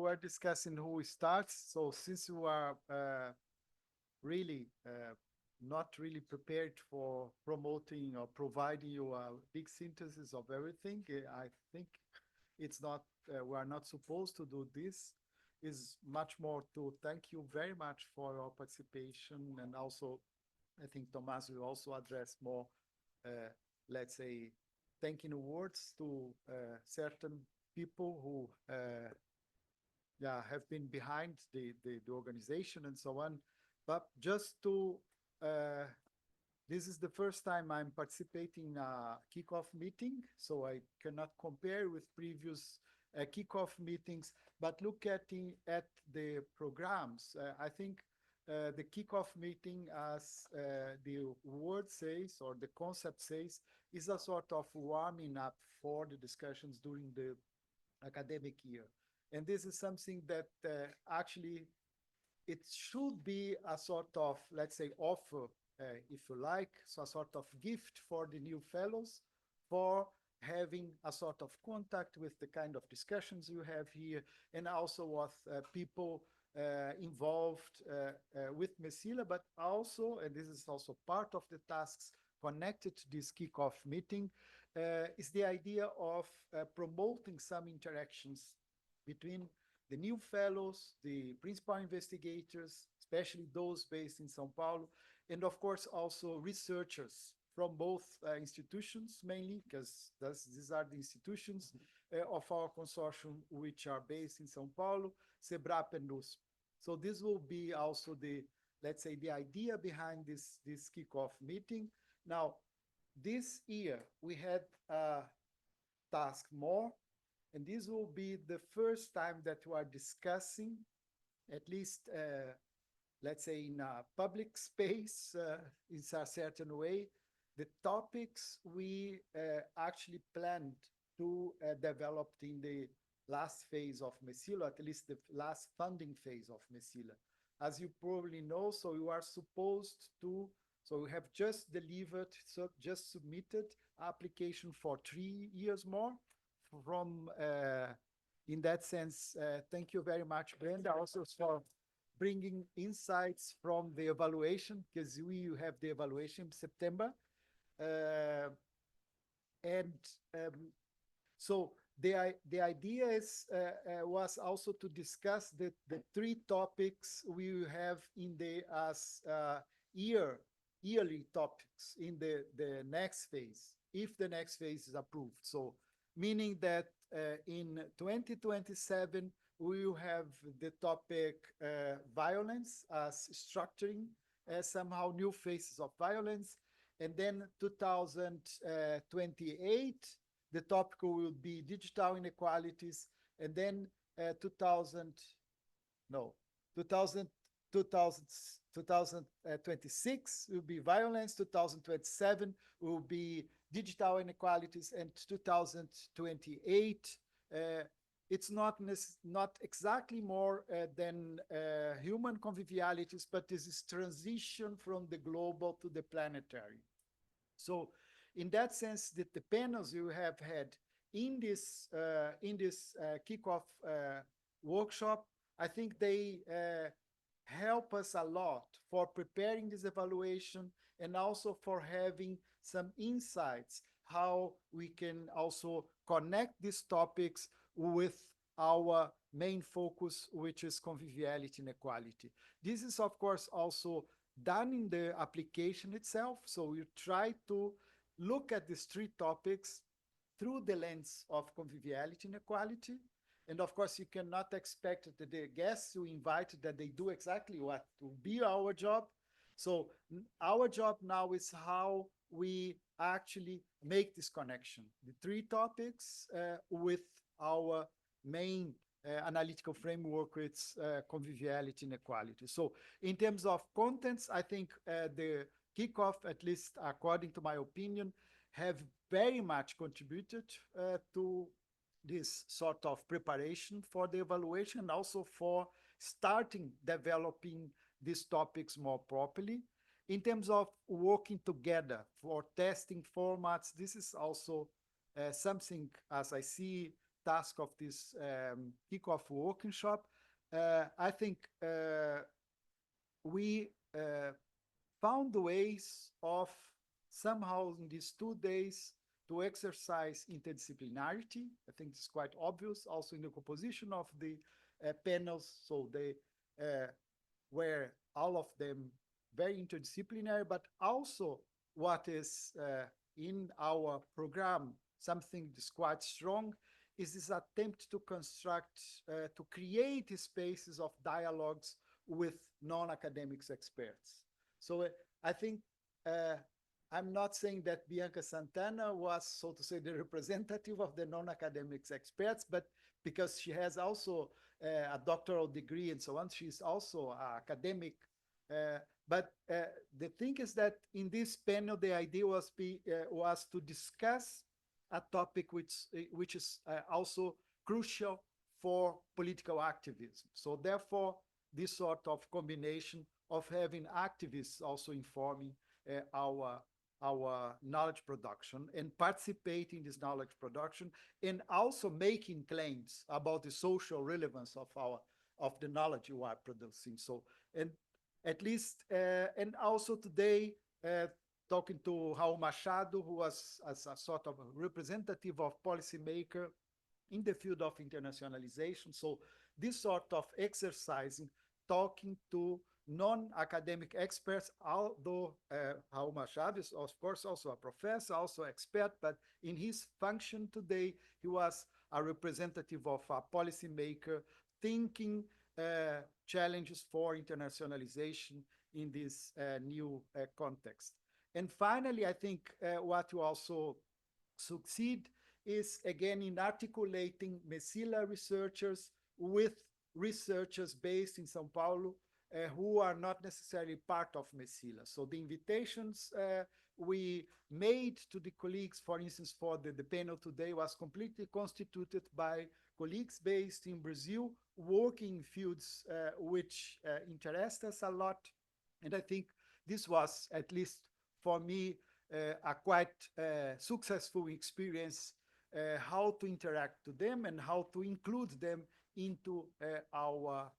were discussing who starts. So since you are really not really prepared for promoting or providing you a big synthesis of everything, I think it's not, we are not supposed to do this. Is much more to thank you very much for your participation. And also, I think Tomaz will also address more, uh, let's say, thanking words to certain people who yeah, have been behind the organization and so on. But just to, uh, this is the first time I'm participating in a kickoff meeting, so I cannot compare with previous kickoff meetings, but at the programs, I think the kickoff meeting, as the word says, or the concept says, is a sort of warming up for the discussions during the academic year. And this is something that actually it should be a sort of, let's say, offer, if you like, so a sort of gift for the new fellows for having a sort of contact with the kind of discussions you have here, and also with people involved with Mecila, but also, and this is also part of the tasks connected to this kickoff meeting, is the idea of promoting some interactions between the new fellows, the principal investigators, especially those based in São Paulo, and of course also researchers from both institutions mainly, because these are the institutions of our consortium which are based in São Paulo, Cebrap and USP. So this will be also the, let's say, the idea behind this kickoff meeting. Now, this year we had a task more, and this will be the first time that we are discussing, at least, let's say, in a public space, in a certain way, the topics we actually planned to develop in the last phase of Mecila, at least the last funding phase of Mecila. As you probably know, so you are supposed to, so we have just delivered, so just submitted application for 3 years more from, in that sense, thank you very much, Brenda, also for bringing insights from the evaluation, because we have the evaluation in September. And so the idea was also to discuss the 3 topics we have in the as yearly topics in the next phase, if the next phase is approved. So meaning that in 2027, we will have the topic violence as structuring somehow new phases of violence. And then 2028, the topic will be digital inequalities. And then 2026 will be violence, 2027 will be digital inequalities, and 2028, it's not exactly more than human convivialities, but this is transition from the global to the planetary. So in that sense, the panels you have had in this kickoff workshop, I think they help us a lot for preparing this evaluation, and also for having some insights how we can also connect these topics with our main focus, which is conviviality and equality. This is, of course, also done in the application itself. So we try to look at these 3 topics through the lens of conviviality and equality. And of course, you cannot expect that the guests you invite that they do exactly what will be our job. So our job now is how we actually make this connection, the 3 topics with our main analytical framework, it's conviviality and equality. So in terms of contents, I think the kickoff, at least according to my opinion, have very much contributed to this sort of preparation for the evaluation, and also for starting developing these topics more properly. In terms of working together for testing formats, this is also something, as I see task of this kickoff workshop. I think we found ways of somehow in these 2 days to exercise interdisciplinarity. I think it's quite obvious also in the composition of the panels. So they were all of them very interdisciplinary, but also what is in our program, something that's quite strong, is this attempt to construct, to create spaces of dialogues with non-academics experts. So I think I'm not saying that Bianca Santana was, so to say, the representative of the non-academics experts, but because she has also a doctoral degree and so on, she's also an academic. But the thing is that in this panel, the idea was to discuss a topic which is also crucial for political activism. So therefore, this sort of combination of having activists also informing our knowledge production and participating in this knowledge production, and also making claims about the social relevance of the knowledge you are producing. So, and at least, and also today, talking to Raul Machado, who was as a sort of a representative of policymaker in the field of internationalization. So this sort of exercising, talking to non-academic experts, although Raul Machado is, of course, also a professor, also expert, but in his function today, he was a representative of a policymaker thinking challenges for internationalization in this new context. And finally, I think what you also succeed is, again, in articulating Mecila researchers with researchers based in São Paulo who are not necessarily part of Mecila. So the invitations we made to the colleagues, for instance, for the panel today was completely constituted by colleagues based in Brazil, working in fields which interest us a lot. And I think this was, at least for me, a quite successful experience, how to interact to them and how to include them into our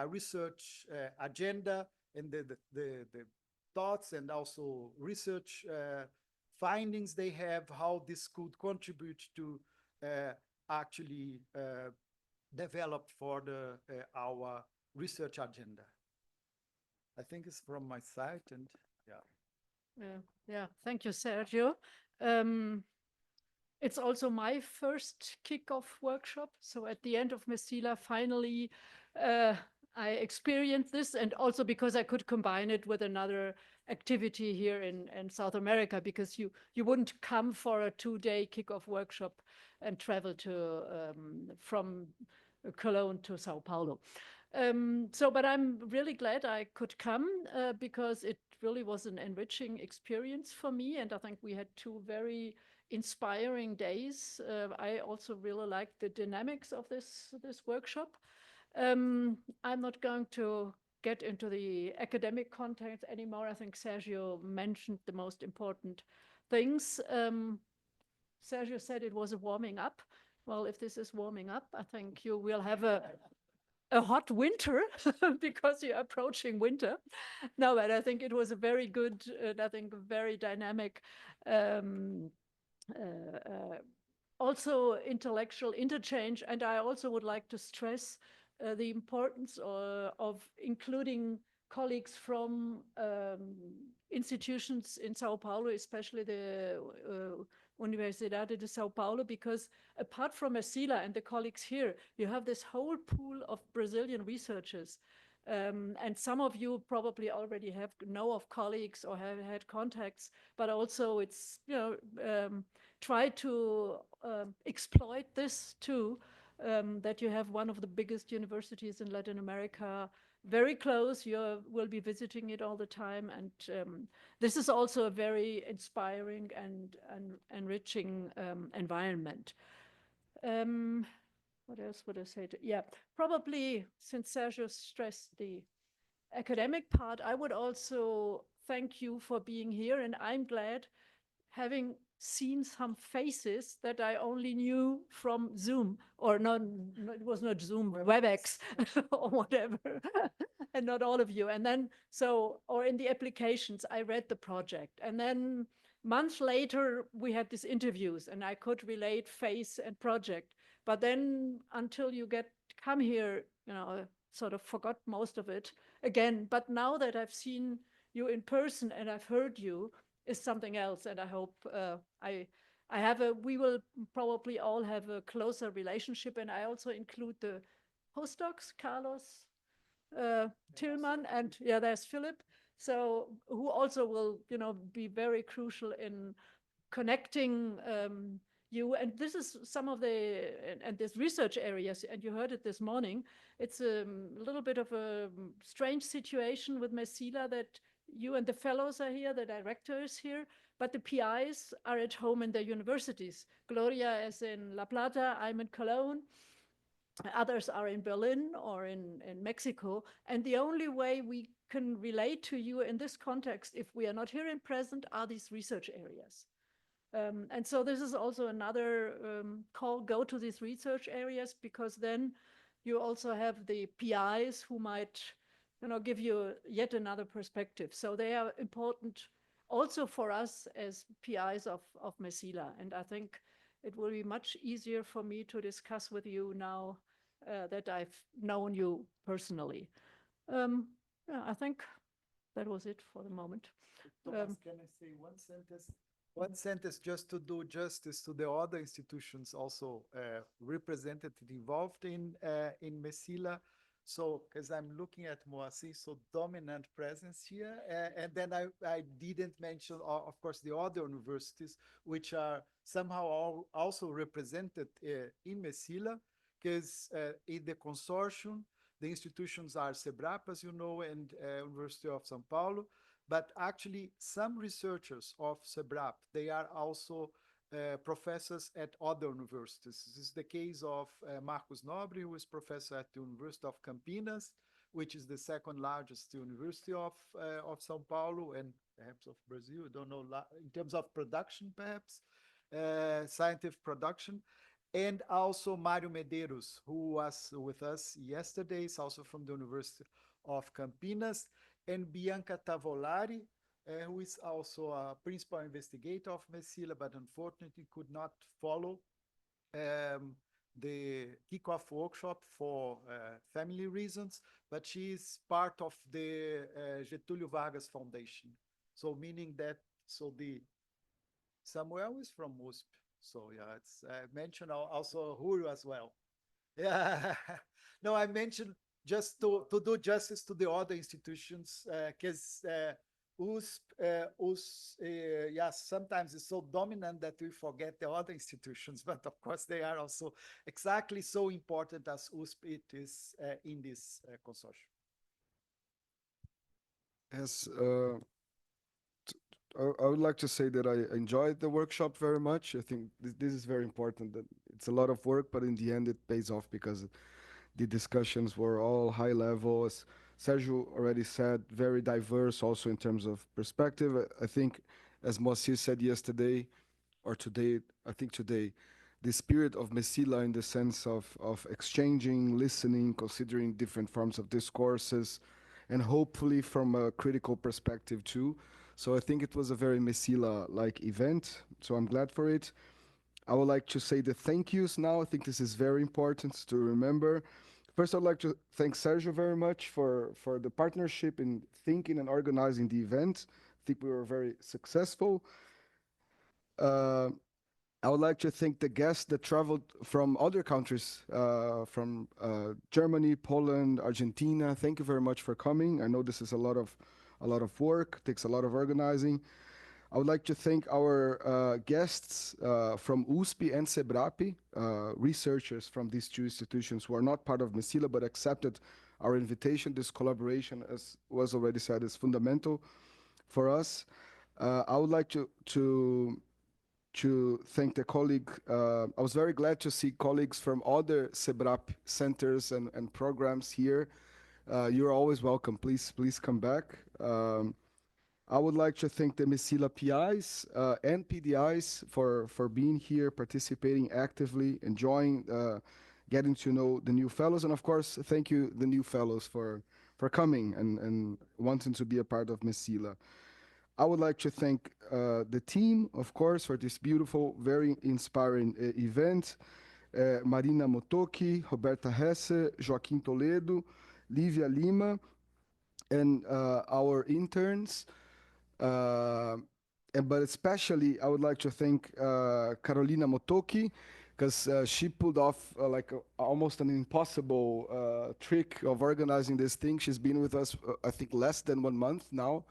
research agenda and the thoughts and also research findings they have, how this could contribute to actually develop for our research agenda. I think it's from my side, and yeah. Thank you, Sérgio. It's also my first kickoff workshop. So at the end of Mecila, finally, I experienced this, and also because I could combine it with another activity here in South America, because you wouldn't come for a 2-day kickoff workshop and travel from Cologne to Sao Paulo. But I'm really glad I could come because it really was an enriching experience for me. And I think we had 2 very inspiring days. I also really liked the dynamics of this workshop. I'm not going to get into the academic content anymore. I think Sérgio mentioned the most important things. Sérgio said it was a warming up. Well, if this is warming up, I think you will have a hot winter because you're approaching winter. No, but I think it was a very good, I think very dynamic, also intellectual interchange. And I also would like to stress the importance of including colleagues from institutions in Sao Paulo, especially the Universidade de São Paulo, because apart from Mecila and the colleagues here, you have this whole pool of Brazilian researchers. And some of you probably already know of colleagues or have had contacts, but also it's, try to exploit this too, that you have one of the biggest universities in Latin America very close. You will be visiting it all the time. And this is also a very inspiring and enriching environment. What else would I say? Probably since Sérgio stressed the academic part, I would also thank you for being here. And I'm glad, having seen some faces that I only knew from Zoom, or not, it was not Zoom, WebEx or whatever, and not all of you. And then, so, or in the applications, I read the project. And then months later, we had these interviews and I could relate face and project. But then until you come here, I sort of forgot most of it again. But now that I've seen you in person and I've heard you, is something else. And I hope we will probably all have a closer relationship. And I also include the postdocs, Carlos, Tillman, and yeah, there's Philip. So who also will, be very crucial in connecting you. And this is some of and this research areas, and you heard it this morning. It's a little bit of a strange situation with Mecila that you and the fellows are here, the director is here, but the PIs are at home in their universities. Gloria is in La Plata, I'm in Cologne. Others are in Berlin or in Mexico. And the only way we can relate to you in this context, if we are not here in present, are these research areas. And so this is also another call, go to these research areas, because then you also have the PIs who might, give you yet another perspective. So they are important also for us as PIs of Mecila. And I think it will be much easier for me to discuss with you now that I've known you personally. Yeah, I think that was it for the moment. Tomaz, can I say one sentence? One sentence just to do justice to the other institutions also represented involved in Mecila. So, because I'm looking at Moacir, so dominant presence here. And then I didn't mention, of course, the other universities, which are somehow also represented in Mecila, because in the consortium, the institutions are Cebrap, as you know, and University of São Paulo. But actually, some researchers of Cebrap, they are also professors at other universities. This is the case of Marcos Nobre, who is professor at the University of Campinas, which is the second largest university of São Paulo and perhaps of Brazil. I don't know, in terms of production, perhaps, scientific production. And also Mário Medeiros, who was with us yesterday, is also from the University of Campinas, and Bianca Tavolari, who is also a principal investigator of Mecila, but unfortunately could not follow the kickoff workshop for family reasons, but she is part of the Getúlio Vargas Foundation. So meaning that, the Samuel is from USP. So yeah, it's mentioned also Huru as well. Yeah, no, I mentioned just to do justice to the other institutions, because yes, sometimes it's so dominant that we forget the other institutions, but of course they are also exactly so important as USP it is in this consortium. Yes, I would like to say that I enjoyed the workshop very much. I think this is very important. That it's a lot of work, but in the end, it pays off because the discussions were all high level. As Sérgio already said, very diverse, also in terms of perspective. I think, as Moacir said yesterday or today, I think today, the spirit of Mecila in the sense of exchanging, listening, considering different forms of discourses, and hopefully from a critical perspective too. So I think it was a very Mecila-like event. So I'm glad for it. I would like to say the thank yous now. I think this is very important to remember. First, I'd like to thank Sérgio very much for the partnership in thinking and organizing the event. I think we were very successful. I would like to thank the guests that traveled from other countries, from Germany, Poland, Argentina. Thank you very much for coming. I know this is a lot of work, takes a lot of organizing. I would like to thank our guests from USP and Cebrap, researchers from these two institutions who are not part of Mecila but accepted our invitation. This collaboration, as was already said, is fundamental for us. I would like to thank the colleague. I was very glad to see colleagues from other Cebrap centers and programs here. You're always welcome. Please come back. I would like to thank the Mecila PIs and PDIs for being here, participating actively, enjoying, getting to know the new fellows. And of course, thank you, the new fellows, for coming and wanting to be a part of Mecila. I would like to thank the team, of course, for this beautiful, very inspiring event. Marina Motoki, Roberta Hesse, Joaquim Toledo, Lívia Lima, and our interns. Uh, but especially, I would like to thank Carolina Motoki, because she pulled off almost an impossible trick of organizing this thing. She's been with us, I think, less than 1 month now,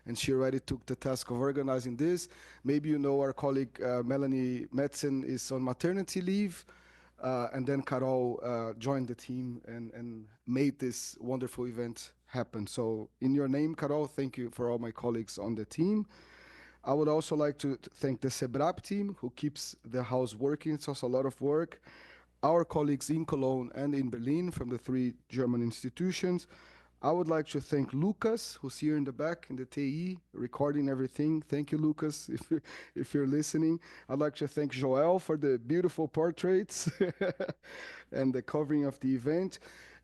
and she already took the task of organizing this. Maybe you know our colleague Melanie Metzen is on maternity leave, and then Carol joined the team and made this wonderful event happen. So in your name, Carol, thank you for all my colleagues on the team. I would also like to thank the Cebrap team who keeps the house working. It's also a lot of work. Our colleagues in Cologne and in Berlin from the 3 German institutions. I would like to thank Lucas, who's here in the back in the TE, recording everything. Thank you, Lucas, if you're listening. I'd like to thank Joel for the beautiful portraits and the covering of the event.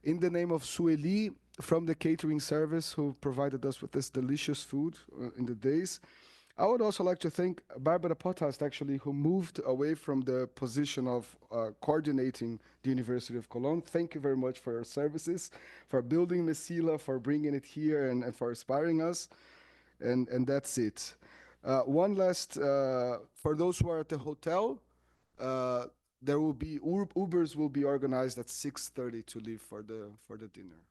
In the name of Sueli from the catering service, who provided us with this delicious food in the days. I would also like to thank Barbara Potthast, actually, who moved away from the position of coordinating the University of Cologne. Thank you very much for your services, for building Mecila, for bringing it here, and for inspiring us. And that's it. One last, for those who are at the hotel, there will be Ubers will be organized at 6:30 to leave for the dinner.